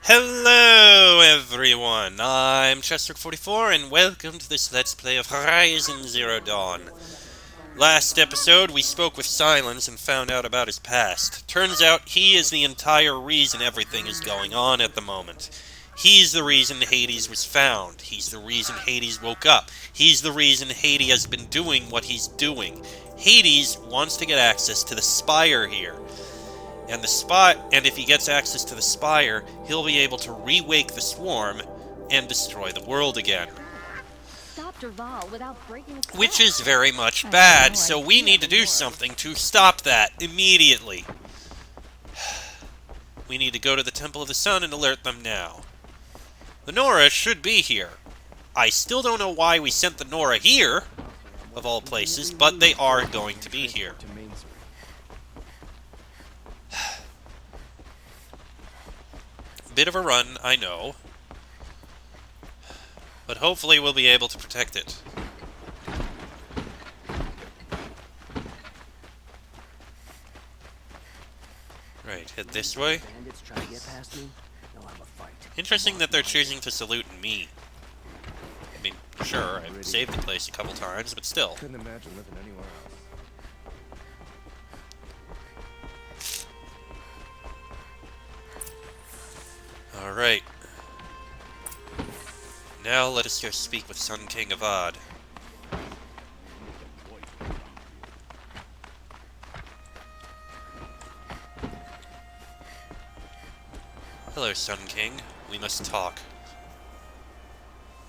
Hello everyone, I'm Chester44 and welcome to this Let's Play of Horizon Zero Dawn. Last episode we spoke with Silence and found out about his past. Turns out he is the entire reason everything is going on at the moment. He's the reason Hades was found. He's the reason Hades woke up. He's the reason Hades has been doing what he's doing. Hades wants to get access to the Spire here. And if he gets access to the Spire, he'll be able to re-wake the Swarm and destroy the world again. Which is very much bad, so we need to do something to stop that immediately. We need to go to the Temple of the Sun and alert them now. The Nora should be here. I still don't know why we sent the Nora here, of all places, but they are going to be here. Bit of a run, I know. But hopefully we'll be able to protect it. Right, head this way. Interesting that they're choosing to salute me. I mean, sure, I've saved the place a couple times, but still. Couldn't imagine living anywhere else. Alright. Now let us go speak with Sun King Avad. Hello, Sun King. We must talk.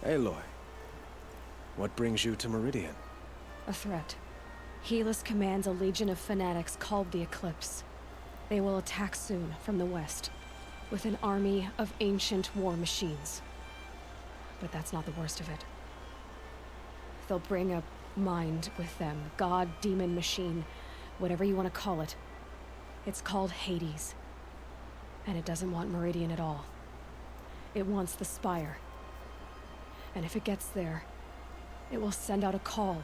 Aloy, what brings you to Meridian? A threat. Helis commands a legion of fanatics called the Eclipse. They will attack soon from the west, with an army of ancient war machines. But that's not the worst of it. They'll bring a mind with them. God, demon, machine, whatever you want to call it. It's called Hades. And it doesn't want Meridian at all. It wants the Spire. And if it gets there, it will send out a call,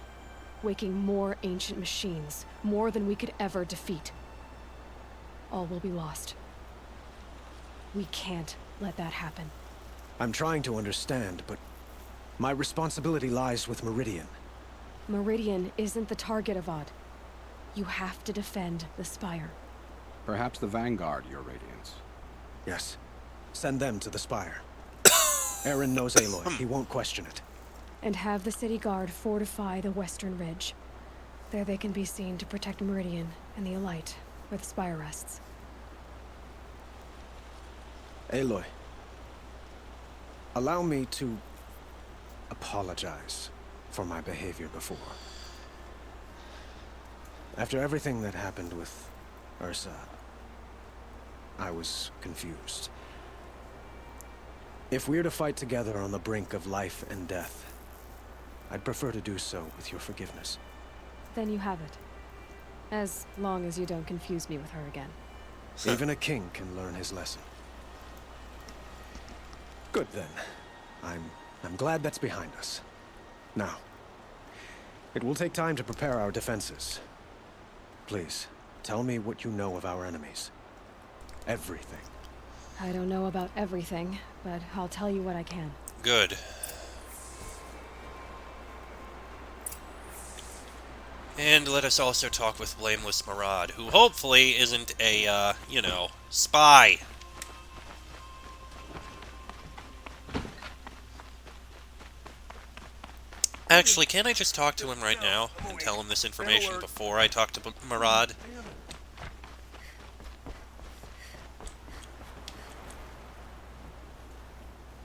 waking more ancient machines, more than we could ever defeat. All will be lost. We can't let that happen. I'm trying to understand, but my responsibility lies with Meridian. Meridian isn't the target, Avad. You have to defend the Spire. Perhaps the Vanguard, Your Radiance. Yes. Send them to the Spire. Aaron knows Aloy. He won't question it. And have the city guard fortify the western ridge. There they can be seen to protect Meridian and the Elite, where the Spire rests. Aloy, allow me to apologize for my behavior before. After everything that happened with Ursa, I was confused. If we're to fight together on the brink of life and death, I'd prefer to do so with your forgiveness. Then you have it. As long as you don't confuse me with her again. Even a king can learn his lesson. Good then. I'm glad that's behind us. Now, it will take time to prepare our defenses. Please, tell me what you know of our enemies. Everything. I don't know about everything, but I'll tell you what I can. Good. And let us also talk with Blameless Marad, who hopefully isn't a, spy. Actually, can't I just talk to him right now and tell him this information before I talk to Marad?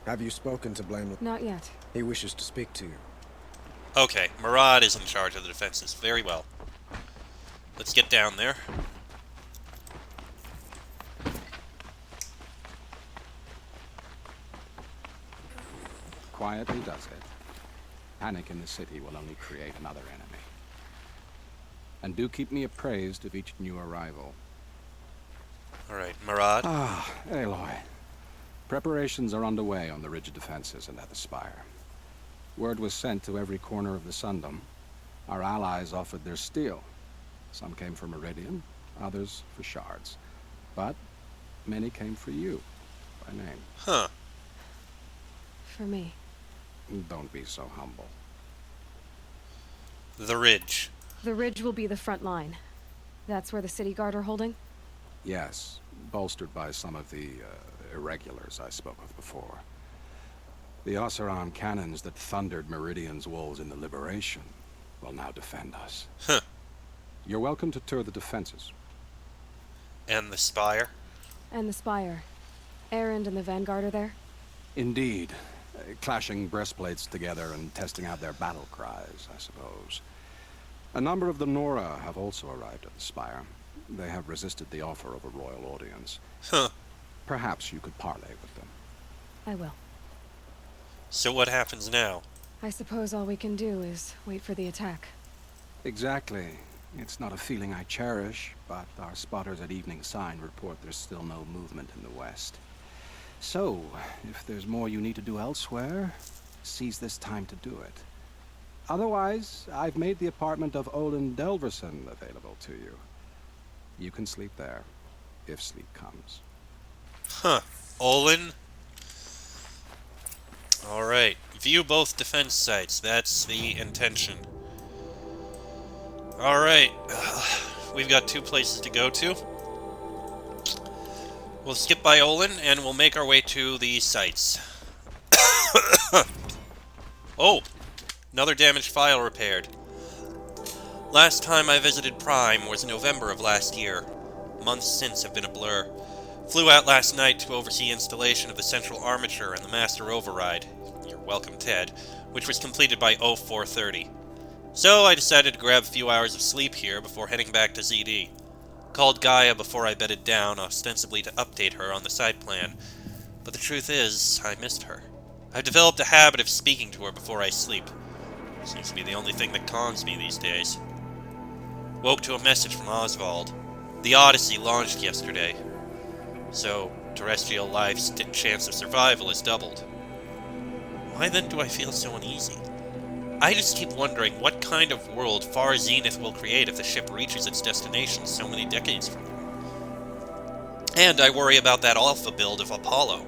Have you spoken to Blameless? Not yet. He wishes to speak to you. Okay, Marad is in charge of the defenses. Very well. Let's get down there. Quietly does it. Panic in the city will only create another enemy. And do keep me appraised of each new arrival. Alright, Marad. Ah, Aloy. Preparations are underway on the ridge of defenses and at the Spire. Word was sent to every corner of the Sundom. Our allies offered their steel. Some came for Meridian, others for shards. But many came for you. by name. Huh. For me. Don't be so humble. The Ridge. The ridge will be the front line. That's where the city guard are holding? Yes, bolstered by some of the irregulars I spoke of before. The Oseram cannons that thundered Meridian's walls in the Liberation will now defend us. Huh. You're welcome to tour the defenses. And the Spire? And the Spire. Erend and the Vanguard are there? Indeed. Clashing breastplates together and testing out their battle cries, I suppose. A number of the Nora have also arrived at the Spire. They have resisted the offer of a royal audience. Huh. Perhaps you could parley with them. I will. So what happens now? I suppose all we can do is wait for the attack. Exactly. It's not a feeling I cherish, but our spotters at Evening Sign report there's still no movement in the west. So, if there's more you need to do elsewhere, seize this time to do it. Otherwise, I've made the apartment of Olin Delverson available to you. You can sleep there, if sleep comes. Huh. Olin? Alright. View both defense sites. That's the intention. Alright. We've got 2 places to go to. We'll skip by Olin, and we'll make our way to the sites. Oh! Another damaged file repaired. Last time I visited Prime was November of last year. Months since have been a blur. Flew out last night to oversee installation of the central armature and the master override. You're welcome, Ted. Which was completed by 0430. So I decided to grab a few hours of sleep here before heading back to ZD. Called Gaia before I bedded down, ostensibly to update her on the side plan. But the truth is, I missed her. I've developed a habit of speaking to her before I sleep. Seems to be the only thing that calms me these days. Woke to a message from Oswald. The Odyssey launched yesterday. So, terrestrial life's chance of survival has doubled. Why then do I feel so uneasy? I just keep wondering what kind of world Far Zenith will create if the ship reaches its destination so many decades from now. And I worry about that alpha build of Apollo.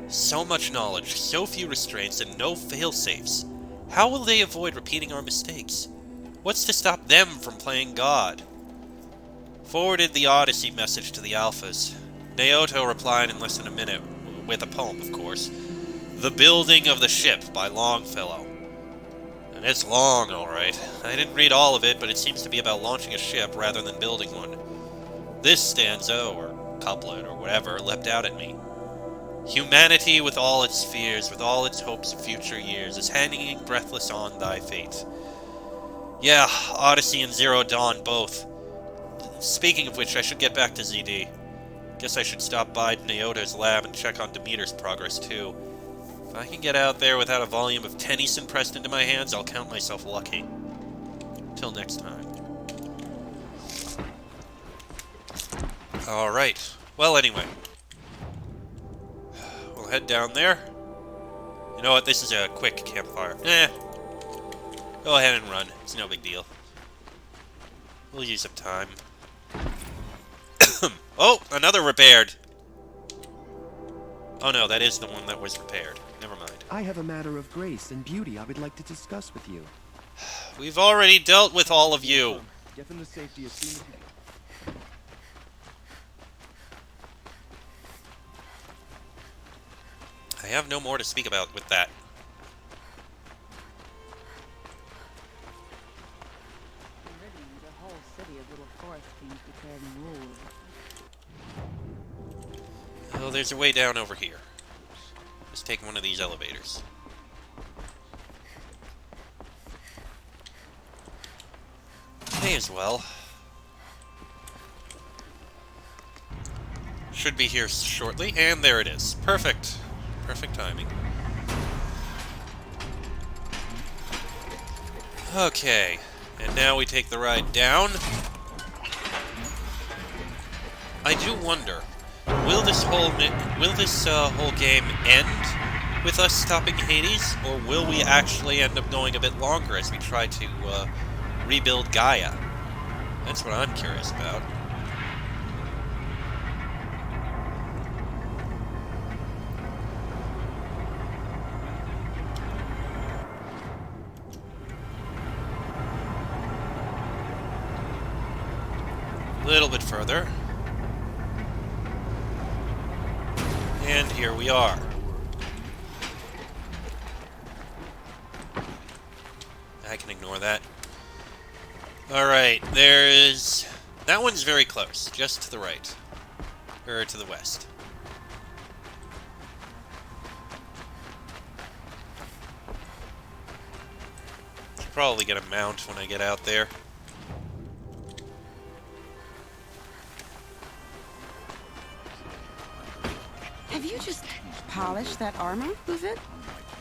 So much knowledge, so few restraints, and no fail-safes. How will they avoid repeating our mistakes? What's to stop them from playing God? Forwarded the Odyssey message to the Alphas. Naoto replied in less than a minute, with a poem, of course. The Building of the Ship by Longfellow. And it's long, alright. I didn't read all of it, but it seems to be about launching a ship rather than building one. This stanza, or couplet, or whatever, leapt out at me. Humanity with all its fears, with all its hopes of future years, is hanging breathless on thy fate. Yeah, Odyssey and Zero Dawn both. Speaking of which, I should get back to ZD. Guess I should stop by Naoto's lab and check on Demeter's progress too. If I can get out there without a volume of Tennyson pressed into my hands, I'll count myself lucky. Till next time. Alright. Well, anyway. We'll head down there. You know what? This is a quick campfire. Go ahead and run. It's no big deal. We'll use up time. Oh! Another repaired! Oh no, that is the one that was repaired. Never mind. I have a matter of grace and beauty I would like to discuss with you. We've already dealt with all of you. Get them to safety as soon as you can. I have no more to speak about with that. The whole city of Little Forest Kings declared rule. Oh, there's a way down over here. Let's take one of these elevators. May as well. Should be here shortly, and there it is. Perfect. Perfect timing. Okay, and now we take the ride down. I do wonder, will this whole game end with us stopping Hades, or will we actually end up going a bit longer as we try to rebuild Gaia? That's what I'm curious about. little bit further. And here we are. I can ignore that. Alright, there's... That one's very close, just to the right. Or to the west. Should probably get a mount when I get out there. Have you just polished that armor, Uvid?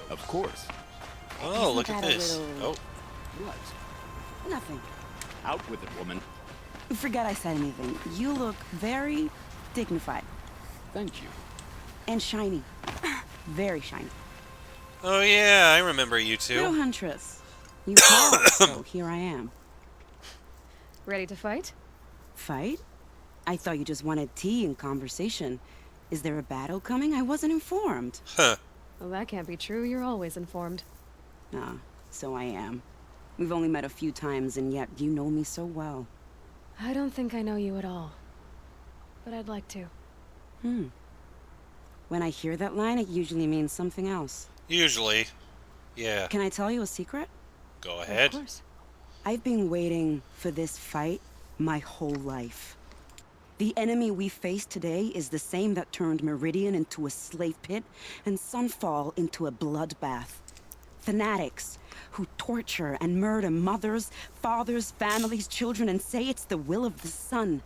Of course. Oh, Isn't look at that a this. little- Oh, What? Nothing. Out with it, woman. Forget I said anything. You look very dignified. Thank you. And shiny. Very shiny. oh yeah, I remember you Little two. Huntress. You called, so here I am. Ready to fight? Fight? I thought you just wanted tea and conversation. Is there a battle coming? I wasn't informed. Huh. Well, that can't be true. You're always informed. Ah, so I am. We've only met a few times, and yet you know me so well. I don't think I know you at all. But I'd like to. When I hear that line, it usually means something else. Usually. Yeah. Can I tell you a secret? Go ahead. Of course. I've been waiting for this fight my whole life. The enemy we face today is the same that turned Meridian into a slave pit and Sunfall into a bloodbath. Fanatics who torture and murder mothers, fathers, families, children, and say it's the will of the sun.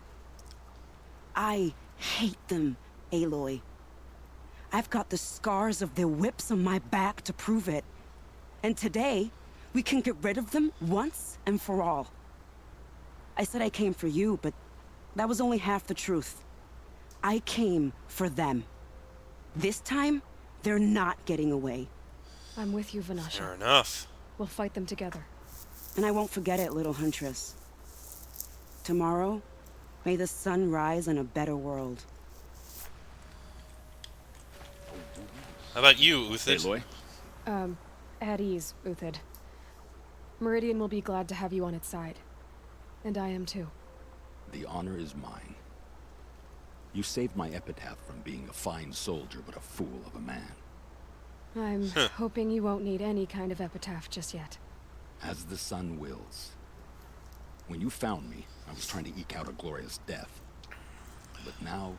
I hate them, Aloy. I've got the scars of their whips on my back to prove it. And today, we can get rid of them once and for all. I said I came for you, but that was only half the truth. I came for them. This time, they're not getting away. I'm with you, Vanasha. Fair enough. We'll fight them together. And I won't forget it, little Huntress. Tomorrow, may the sun rise in a better world. How about you, Uthid? Aloy? At ease, Uthid. Meridian will be glad to have you on its side. And I am too. The honor is mine. You saved my epitaph from being a fine soldier, but a fool of a man. I'm hoping you won't need any kind of epitaph just yet. As the sun wills. When you found me, I was trying to eke out a glorious death. But now,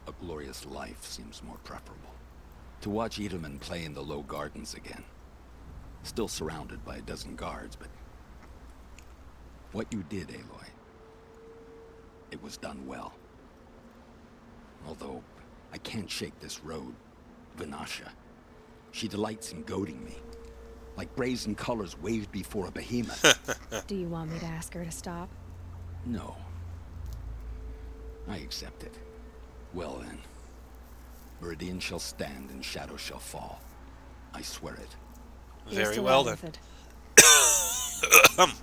a glorious life seems more preferable. To watch Edelman play in the low gardens again. Still surrounded by a dozen guards, but... what you did, Aloy, it was done well. Although, I can't shake this road, Vanasha. She delights in goading me. Like brazen colors waved before a behemoth. Do you want me to ask her to stop? No. I accept it. Well then. Meridian shall stand and Shadow shall fall. I swear it. You're Very still well out then. with it.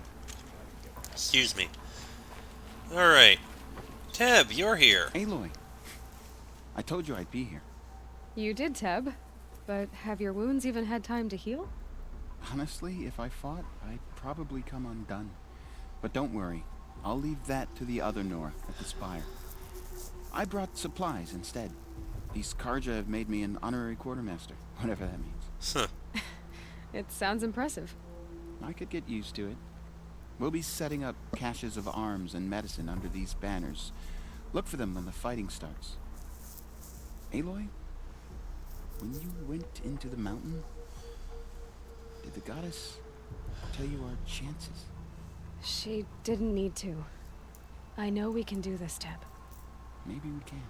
Excuse me. Alright. Teb, you're here. Aloy, I told you I'd be here. You did, Teb. But have your wounds even had time to heal? Honestly, if I fought, I'd probably come undone. But don't worry, I'll leave that to the other North at the Spire. I brought supplies instead. These Carja have made me an honorary quartermaster, whatever that means. It sounds impressive. I could get used to it. We'll be setting up caches of arms and medicine under these banners. Look for them when the fighting starts. Aloy, when you went into the mountain, did the goddess tell you our chances? She didn't need to. I know we can do this, Teb. Maybe we can.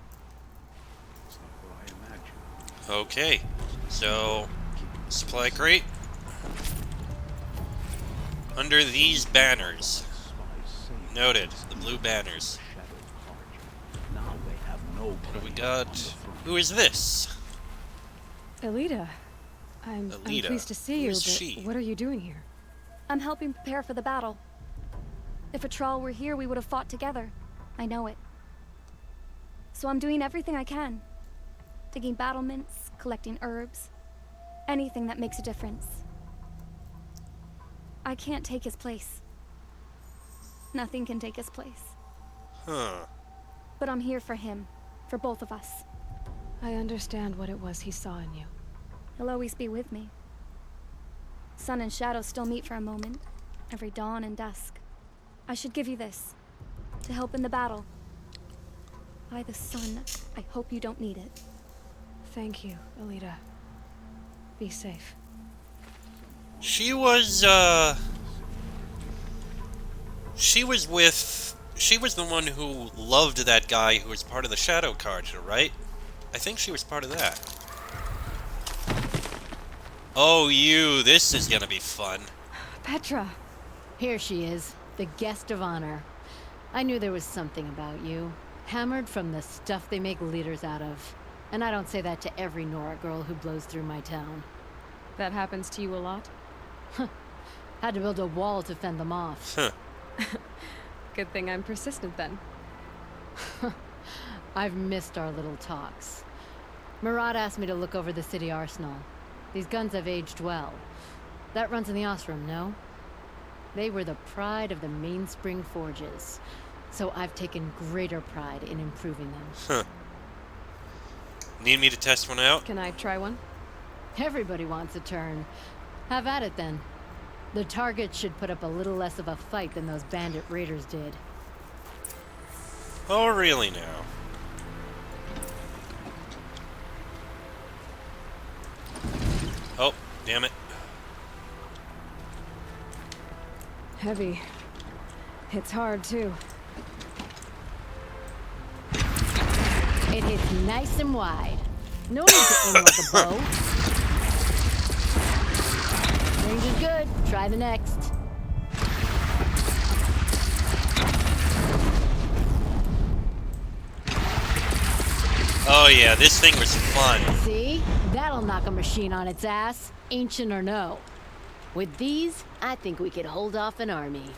Okay. So, supply crate. Under these banners. Noted. The blue banners. What do we got? Who is this? Elita. I'm Elita. pleased to see Who you, is but she? what are you doing here? I'm helping prepare for the battle. If a Thrall were here, we would have fought together. I know it. So I'm doing everything I can. Digging battlements, collecting herbs. Anything that makes a difference. I can't take his place. Nothing can take his place. Huh. But I'm here for him. For both of us. I understand what it was he saw in you. He'll always be with me. Sun and Shadow still meet for a moment. Every dawn and dusk. I should give you this. To help in the battle. By the sun, I hope you don't need it. Thank you, Alita. Be safe. She was the one who loved that guy who was part of the Shadow Carja, right? I think she was part of that. Oh, this is gonna be fun. Petra! Here she is, the guest of honor. I knew there was something about you. Hammered from the stuff they make leaders out of. And I don't say that to every Nora girl who blows through my town. That happens to you a lot? Had to build a wall to fend them off. Huh. Good thing I'm persistent then. I've missed our little talks. Murad asked me to look over the city arsenal. These guns have aged well. That runs in the Osram, no? They were the pride of the Mainspring Forges. So I've taken greater pride in improving them. Huh. Need me to test one out? Can I try one? Everybody wants a turn. Have at it then. The target should put up a little less of a fight than those bandit raiders did. Oh, really now? Oh, damn it. Heavy. Hits hard, too. It hits nice and wide. No need to aim like a bow. Range is good. Try the next. Oh yeah, this thing was fun. See? That'll knock a machine on its ass, ancient or no. With these, I think we could hold off an army.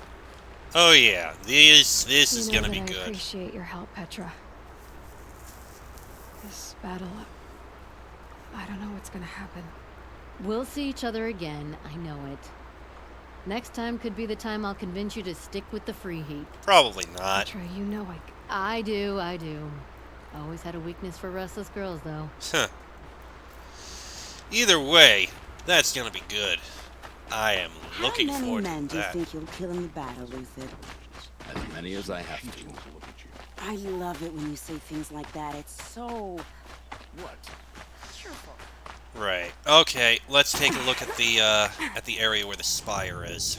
Oh yeah, this is You know gonna be that I good. appreciate your help, Petra. This battle, I don't know what's gonna happen. We'll see each other again, I know it. Next time could be the time I'll convince you to stick with the free heat. Probably not. Petra, you know I do. Always had a weakness for restless girls, though. Huh. Either way, that's gonna be good. I am looking forward How many men to do you that. think you'll kill in the battle, Lucid? As many as I have to. I love it when you say things like that. It's so... What? cheerful. Right. Okay, let's take a look at the area where the spire is.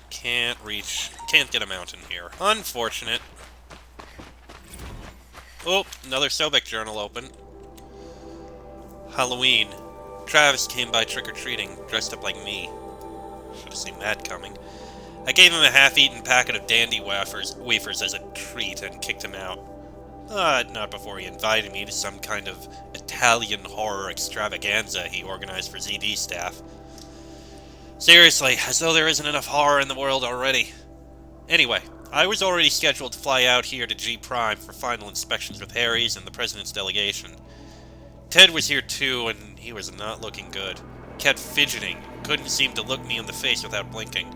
Can't get a mountain here. Unfortunate. Oh, another Sobek journal open. Halloween. Travis came by trick-or-treating, dressed up like me. Should have seen that coming. I gave him a half-eaten packet of dandy wafers as a treat and kicked him out. Not before he invited me to some kind of Italian horror extravaganza he organized for ZD staff. Seriously, as though there isn't enough horror in the world already. Anyway, I was already scheduled to fly out here to G Prime for final inspections with Harry's and the President's delegation. Ted was here too, and he was not looking good. Kept fidgeting, couldn't seem to look me in the face without blinking.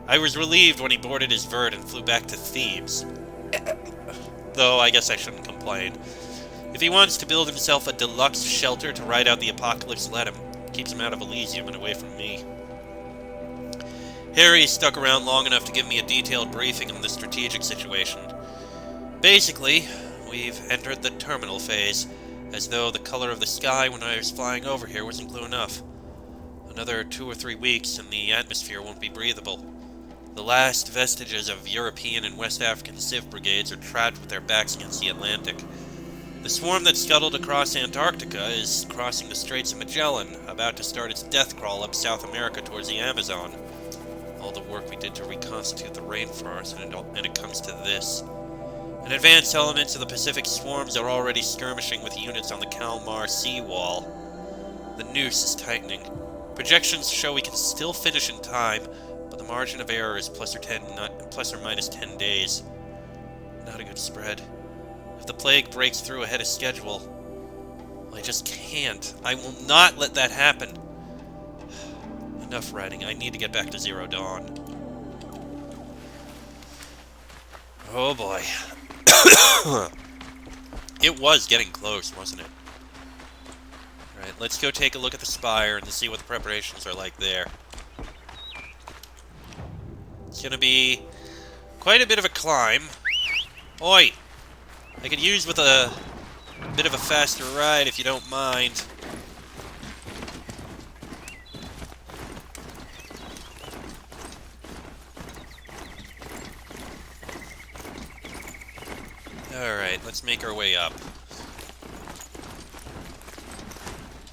I was relieved when he boarded his vert and flew back to Thebes. Though I guess I shouldn't complain. If he wants to build himself a deluxe shelter to ride out the apocalypse, let him. Keeps him out of Elysium and away from me. Harry stuck around long enough to give me a detailed briefing on the strategic situation. Basically, we've entered the terminal phase, as though the color of the sky when I was flying over here wasn't clue enough. Another 2 or 3 weeks and the atmosphere won't be breathable. The last vestiges of European and West African civ brigades are trapped with their backs against the Atlantic. The swarm that scuttled across Antarctica is crossing the Straits of Magellan, about to start its death crawl up South America towards the Amazon. All the work we did to reconstitute the rainforest, and it comes to this. And advanced elements of the Pacific swarms are already skirmishing with units on the Kalmar seawall. The noose is tightening. Projections show we can still finish in time, but the margin of error is plus or minus 10 days. Not a good spread. If the plague breaks through ahead of schedule, well, I just can't. I will not let that happen. Enough writing. I need to get back to Zero Dawn. Oh boy. It was getting close, wasn't it? Alright, let's go take a look at the spire and to see what the preparations are like there. It's gonna be quite a bit of a climb. Oi! I could use with a bit of a faster ride if you don't mind. Alright, let's make our way up.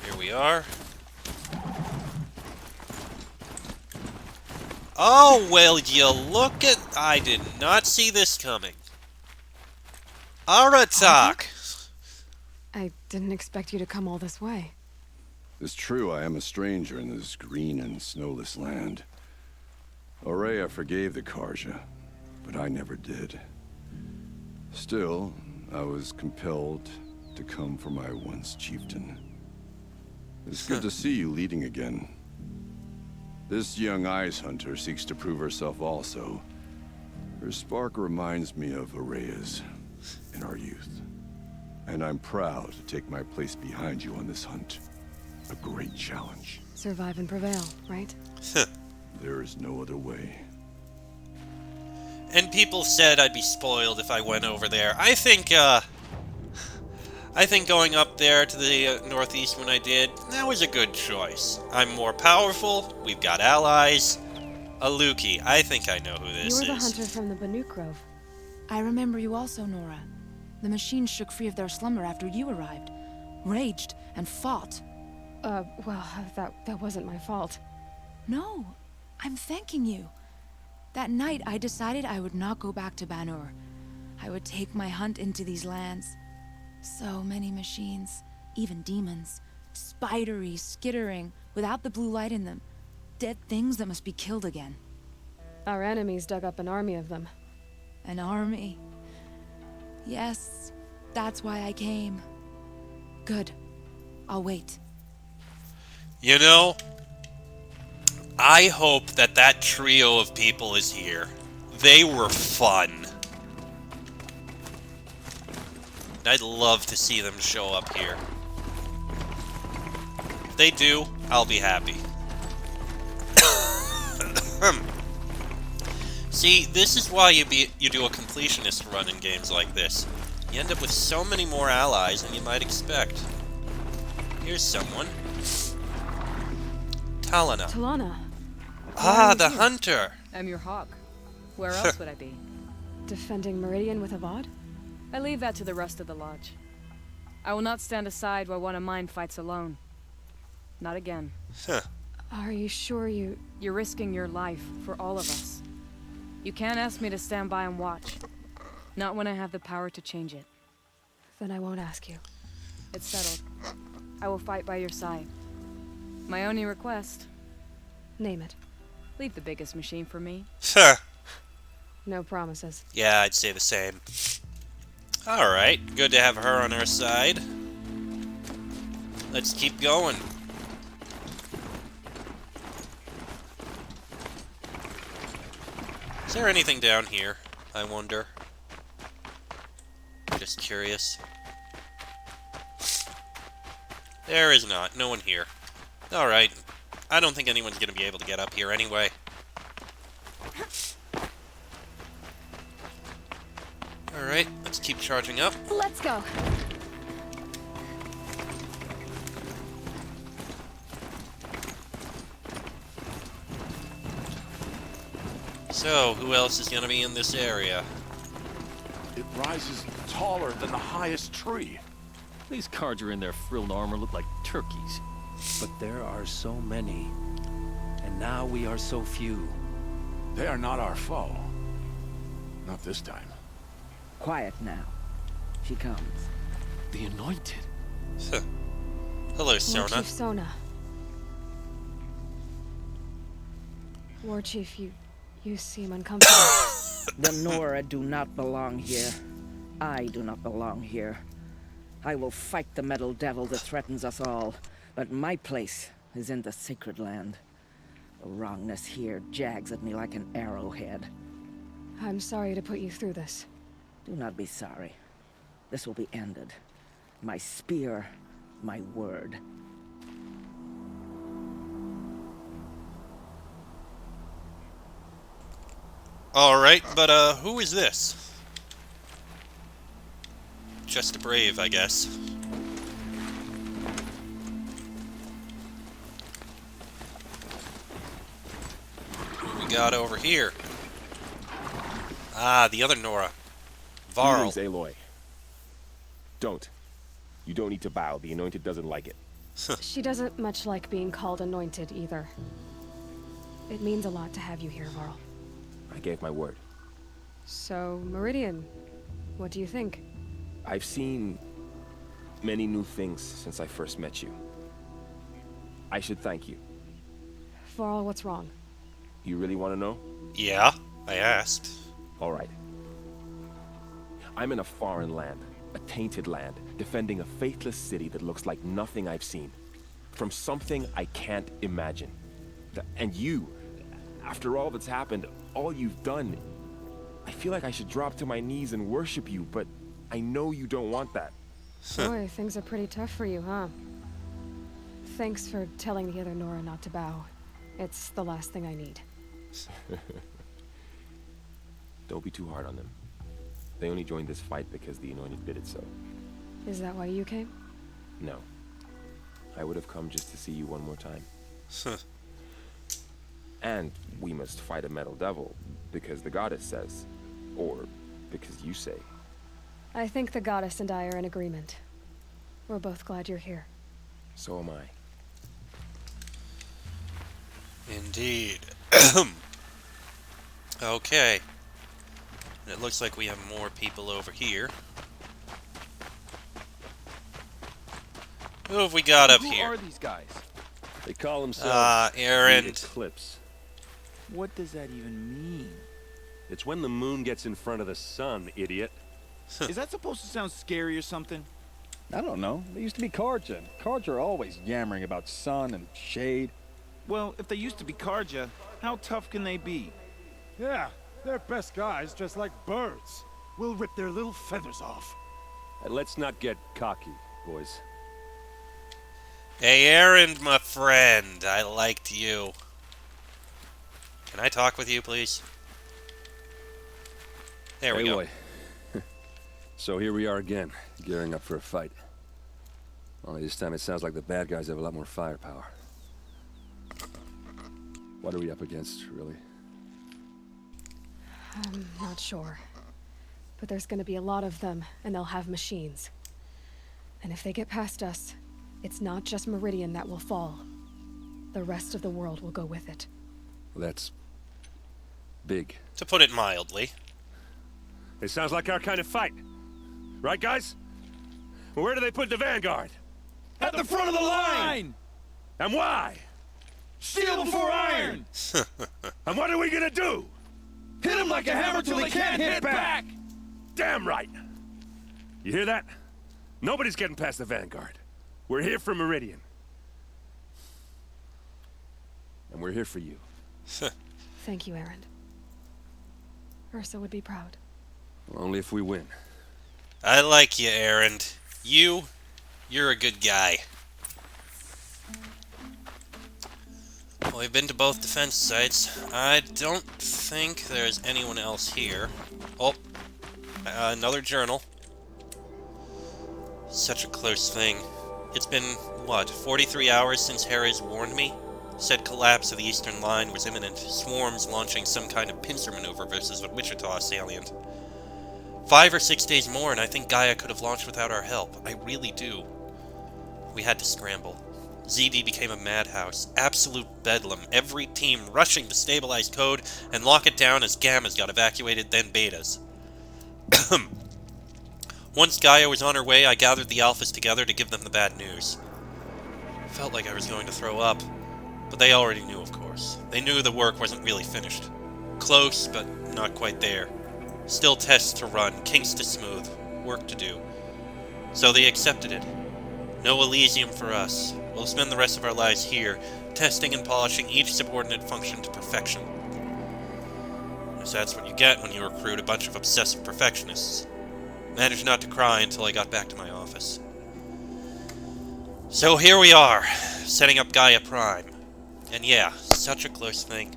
Here we are. Oh, well, you look at... I did not see this coming. Aratak! I didn't expect you to come all this way. It's true, I am a stranger in this green and snowless land. Aurea forgave the Carja, but I never did. Still, I was compelled to come for my once chieftain. It's good to see you leading again. This young ice hunter seeks to prove herself also. Her spark reminds me of Aurea's in our youth. And I'm proud to take my place behind you on this hunt. A great challenge. Survive and prevail, right? There is no other way. And people said I'd be spoiled if I went over there. I think going up there to the northeast when I did, that was a good choice. I'm more powerful, we've got allies. Aluki, I think I know who this is. You were the hunter from the Banuk Grove. I remember you also, Nora. The machines shook free of their slumber after you arrived. Raged and fought. Well, that wasn't my fault. No, I'm thanking you. That night, I decided I would not go back to Banur. I would take my hunt into these lands. So many machines, even demons. Spidery, skittering, without the blue light in them. Dead things that must be killed again. Our enemies dug up an army of them. An army? Yes, that's why I came. Good. I'll wait. You know, I hope that trio of people is here. They were fun. I'd love to see them show up here. If they do, I'll be happy. See, this is why you do a completionist run in games like this. You end up with so many more allies than you might expect. Here's someone. Talana. Talana. Ah, the hunter. I'm your hawk. Where else would I be? Defending Meridian with Avad? I leave that to the rest of the lodge. I will not stand aside while one of mine fights alone. Not again. Huh. Are you sure you... You're risking your life for all of us. You can't ask me to stand by and watch. Not when I have the power to change it. Then I won't ask you. It's settled. I will fight by your side. My only request... Name it. Leave the biggest machine for me. Huh. No promises. Yeah, I'd say the same. Alright, good to have her on our side. Let's keep going. Is there anything down here, I wonder? Just curious. There is not. No one here. Alright. I don't think anyone's gonna be able to get up here anyway. Alright, let's keep charging up. Let's go. So, who else is gonna be in this area? It rises taller than the highest tree. These Carja in their frilled armor look like turkeys. But there are so many. And now we are so few. They are not our foe. Not this time. Quiet now. She comes. The Anointed. Hello, War Sona. Chief Sona. War Chief, you seem uncomfortable. The Nora do not belong here. I do not belong here. I will fight the metal devil that threatens us all, but my place is in the sacred land. The wrongness here jags at me like an arrowhead. I'm sorry to put you through this. Do not be sorry. This will be ended. My spear, my word. Alright, but who is this? Just a brave, I guess. Who we got over here? Ah, the other Nora. Varl. Greetings, Aloy. Don't. You don't need to bow. The Anointed doesn't like it. She doesn't much like being called anointed, either. It means a lot to have you here, Varl. I gave my word. So, Meridian, what do you think? I've seen many new things since I first met you. I should thank you. Varl, what's wrong? You really want to know? Yeah, I asked. All right. I'm in a foreign land, a tainted land, defending a faithless city that looks like nothing I've seen. From something I can't imagine. And you, after all that's happened, all you've done, I feel like I should drop to my knees and worship you, but I know you don't want that. Boy, things are pretty tough for you, huh? Thanks for telling the other Nora not to bow. It's the last thing I need. Don't be too hard on them. They only joined this fight because the Anointed did it so. Is that why you came? No. I would have come just to see you one more time. And we must fight a metal devil, because the goddess says. Or because you say. I think the goddess and I are in agreement. We're both glad you're here. So am I. Indeed. Okay. And it looks like we have more people over here. Who have we got up here? Who are these guys? They call themselves Aaron. the Eclipse. What does that even mean? It's when the moon gets in front of the sun, idiot. Is that supposed to sound scary or something? I don't know. They used to be Carja. Carja are always yammering about sun and shade. Well, if they used to be Carja, how tough can they be? Yeah, they're best guys just like birds. We'll rip their little feathers off. And let's not get cocky, boys. Hey, Aaron, my friend. I liked you. Can I talk with you, please? There we go. So here we are again, gearing up for a fight. Only this time it sounds like the bad guys have a lot more firepower. What are we up against, really? I'm not sure. But there's gonna be a lot of them, and they'll have machines. And if they get past us, it's not just Meridian that will fall. The rest of the world will go with it. Well, that's big. To put it mildly. It sounds like our kind of fight. Right, guys? Well, where do they put the vanguard? At the front of the line! And why? Steel before iron! And what are we gonna do? Hit him like a hammer till he can't hit back! Damn right! You hear that? Nobody's getting past the vanguard. We're here for Meridian. And we're here for you. Thank you, Aaron. Ursa would be proud. Well, only if we win. I like you, Aaron. You're a good guy. Well, we've been to both defense sites. I don't think there's anyone else here. Oh, another journal. Such a close thing. It's been, what, 43 hours since Harris warned me? Said collapse of the eastern line was imminent, swarms launching some kind of pincer maneuver versus a Wichita salient. 5 or 6 days more, and I think Gaia could have launched without our help. I really do. We had to scramble. ZD became a madhouse. Absolute bedlam. Every team rushing to stabilize code and lock it down as Gammas got evacuated, then Betas. Once Gaia was on her way, I gathered the Alphas together to give them the bad news. Felt like I was going to throw up. But they already knew, of course. They knew the work wasn't really finished. Close, but not quite there. Still tests to run, kinks to smooth, work to do. So they accepted it. No Elysium for us. We'll spend the rest of our lives here, testing and polishing each subordinate function to perfection. Because that's what you get when you recruit a bunch of obsessive perfectionists. Managed not to cry until I got back to my office. So here we are, setting up Gaia Prime. And yeah, such a close thing.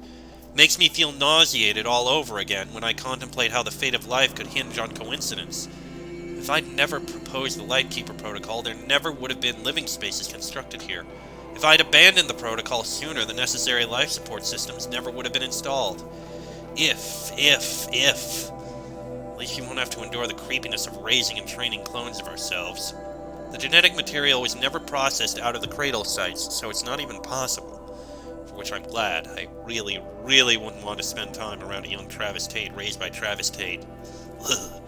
Makes me feel nauseated all over again when I contemplate how the fate of life could hinge on coincidence. If I'd never proposed the Lightkeeper Protocol, there never would have been living spaces constructed here. If I'd abandoned the protocol sooner, the necessary life support systems never would have been installed. If. At least you won't have to endure the creepiness of raising and training clones of ourselves. The genetic material was never processed out of the cradle sites, so it's not even possible. For which I'm glad. I really, really wouldn't want to spend time around a young Travis Tate raised by Travis Tate. Ugh.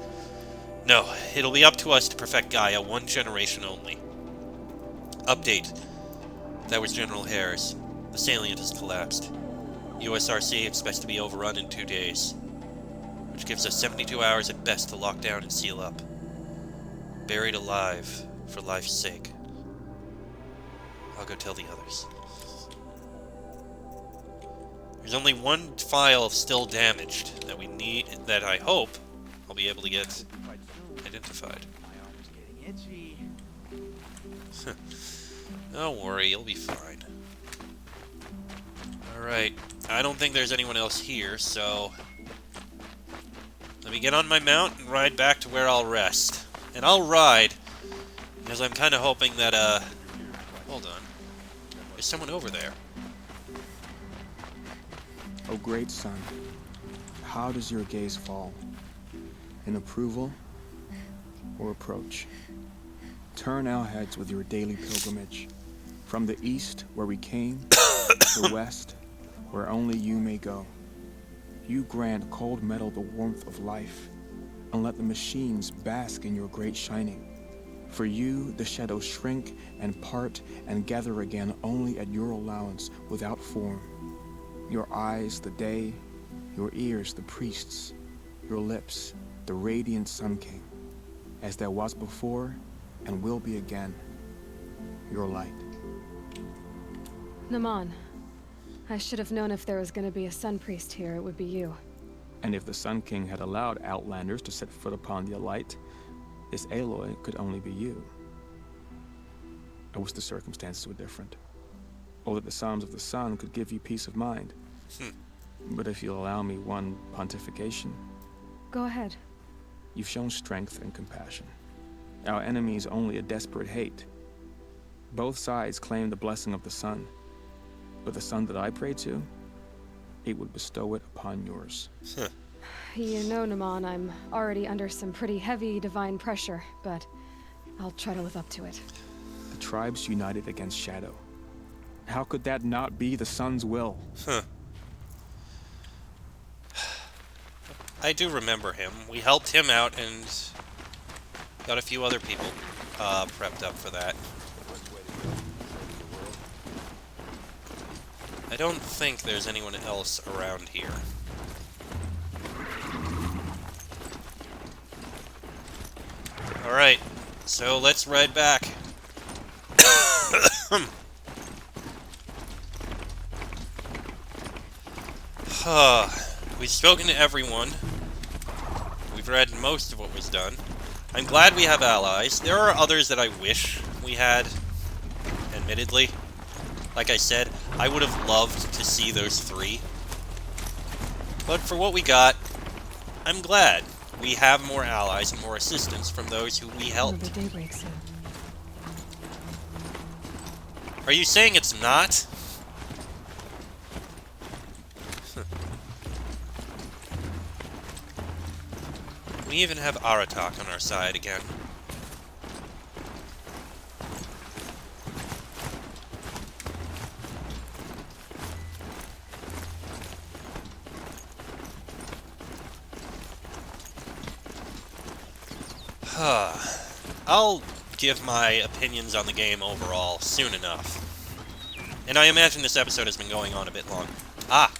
No, it'll be up to us to perfect Gaia, one generation only. Update. That was General Harris. The salient has collapsed. USRC expects to be overrun in 2 days, which gives us 72 hours at best to lock down and seal up. Buried alive, for life's sake. I'll go tell the others. There's only one file still damaged that we need, that I hope I'll be able to get identified. Don't worry, you'll be fine. Alright, I don't think there's anyone else here, so let me get on my mount and ride back to where I'll rest. And I'll ride, because I'm kind of hoping that, hold on. There's someone over there. O great sun, how does your gaze fall? In approval or approach? Turn our heads with your daily pilgrimage. From the east, where we came, the west, where only you may go. You grant cold metal the warmth of life, and let the machines bask in your great shining. For you, the shadows shrink and part and gather again only at your allowance without form. Your eyes, the day, your ears, the priests, your lips, the radiant Sun King, as there was before and will be again, your light. Naman, I should have known if there was going to be a Sun Priest here, it would be you. And if the Sun King had allowed Outlanders to set foot upon the Alight, this Aloy could only be you. I wish the circumstances were different, or that the Psalms of the Sun could give you peace of mind. But if you'll allow me one pontification... Go ahead. You've shown strength and compassion. Our enemy is only a desperate hate. Both sides claim the blessing of the sun. But the sun that I pray to, it would bestow it upon yours. You know, Naman, I'm already under some pretty heavy divine pressure, but I'll try to live up to it. The tribes united against Shadow. How could that not be the sun's will? I do remember him. We helped him out and got a few other people prepped up for that. I don't think there's anyone else around here. Alright, so let's ride back. We've spoken to everyone. We've read most of what was done. I'm glad we have allies. There are others that I wish we had, admittedly. Like I said, I would have loved to see those 3. But for what we got, I'm glad. We have more allies and more assistance from those who we helped. Daybreak soon. Are you saying it's not? We even have Aratak on our side again. I'll give my opinions on the game overall soon enough. And I imagine this episode has been going on a bit long. Ah!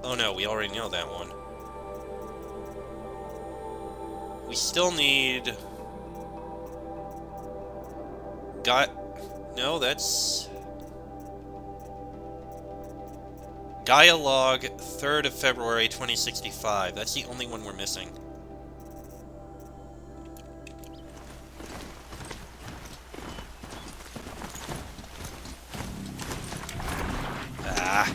Oh no, we already know that one. We still need... No, that's... Gaia log, 3rd of February, 2065. That's the only one we're missing. Ah.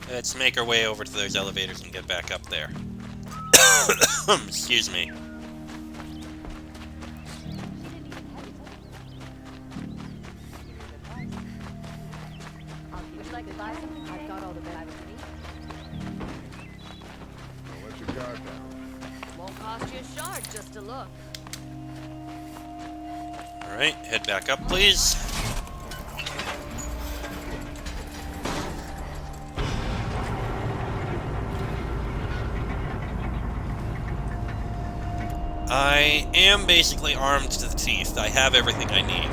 Let's make our way over to those elevators and get back up there. Excuse me. Would you like to buy something? I've got all the bed I would need. Let your guard down. Won't cost you a shard just to look. Alright, head back up, please. I am basically armed to the teeth. I have everything I need.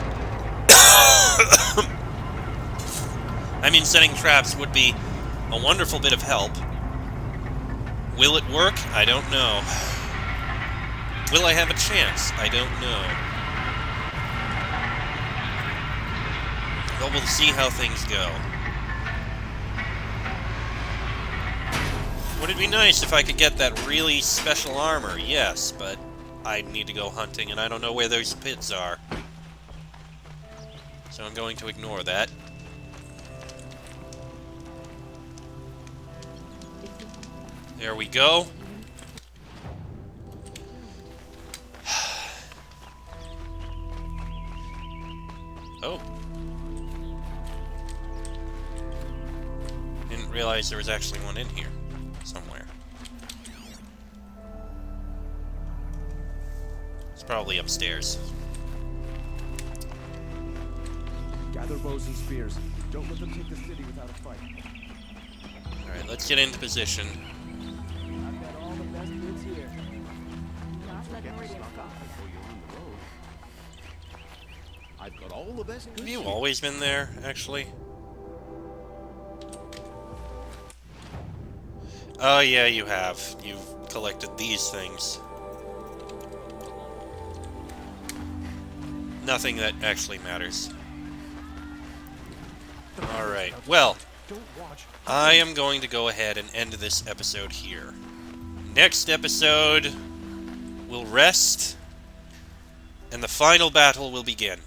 I mean, setting traps would be a wonderful bit of help. Will it work? I don't know. Will I have a chance? I don't know. But we'll see how things go. Would it be nice if I could get that really special armor? Yes, but I'd need to go hunting, and I don't know where those pits are. So I'm going to ignore that. There we go. Oh. Didn't realize there was actually one in here somewhere. It's probably upstairs. Gather bows and spears. Don't let them take the city without a fight. Alright, let's get into position. I've got all the best goods here. I've got all the best goods Have you here. always been there, actually? Oh yeah, you have. You've collected these things. Nothing that actually matters. Alright, well, I am going to go ahead and end this episode here. Next episode, we'll rest, and the final battle will begin.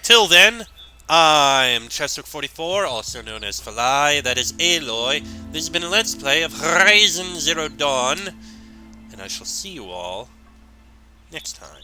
Till then, I'm Cheswick44, also known as Falai, that is Aloy. This has been a Let's Play of Horizon Zero Dawn, and I shall see you all next time.